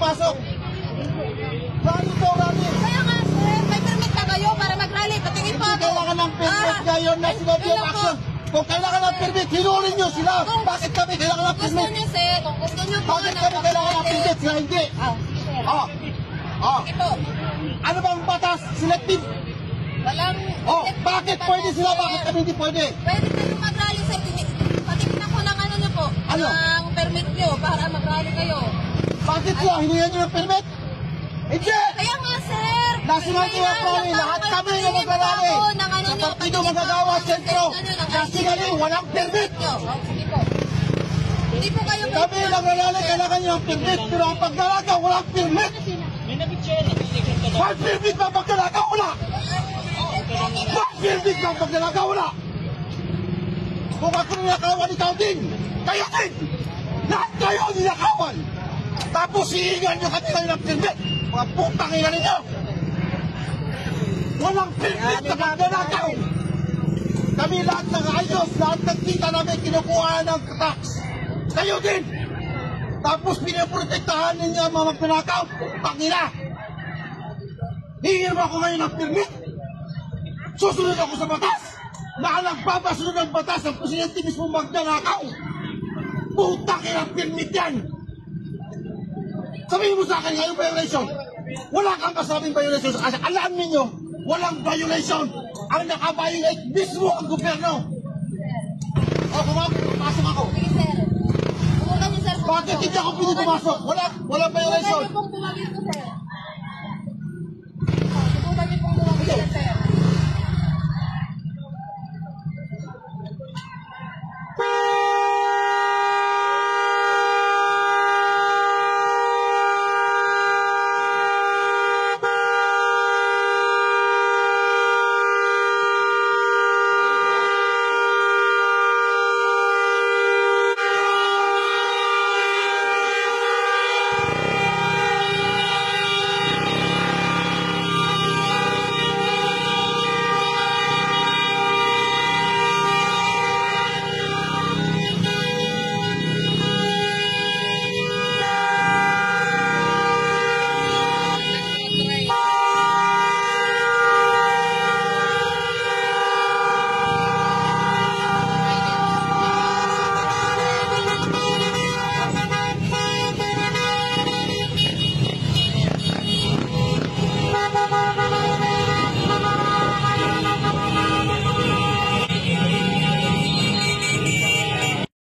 pumasok. Rally to, rally. Kaya nga, sir, may permit na kayo para mag-rally. Patingin po Hindi ako. kailangan ng permit ngayon na sinabi yung action. Kung kailangan ng permit, hinulin nyo sila. Bakit kami kailangan ng Gusto permit? niyo, sir, kung gusto niyo po Bakit kami kailangan ng permit? Sila hindi. sir. Sige po. Ano bang batas? Selective. Walang... Bakit pwede sila? Bakit kami hindi pwede? Pwede kayong mag-rally, sir. Patingin ako ng ano niyo po. Ano? Ng permit niyo para mag-rally kayo. Bakit sila? Hiningan nyo ng permit? Hindi! Kaya nga, sir. National Team of Rally, lahat kami na mag-rally. Sa Partido Manggagawa Sentro, nationally, walang permit. Sige po. Hindi po kayo Kami nag-rally, kailangan nyo ng permit. Pero ang pagdalaga, walang permit. May permit ba pagdalaga? Wala! May permit ba pagdalaga? Wala! Kung ako ninakawan, ikaw din! Kayo din! Lahat kayo ninakawan! Tapos hihingan nyo kanila ng permit! Mga putang ina ninyo! Walang permit na pagdalagaw! Kami lahat ng ayos, lahat ng kita namin kinukuha ng tax! Kayo din! Tapos pinaprotektahan ninyo ang mga magpanakaw! Putang ina! Hihingin mo ako ngayon ng permit! Susunod ako sa batas! Na nagpapasunod ng batas ang presidente mismo magnanakaw! Putang ina permit yan! Sabihin mo sa akin ngayon violation! Wala kang kasabing violation sa kasi alam ninyo, walang violation! Ang nakabiolate mismo ang gobyerno! O pumasok ako! Sige, sir. Huwag niyo, sir. Bakit hindi ako pwede pumasok? Walang violation! Pwede pong tumagin ko, sir.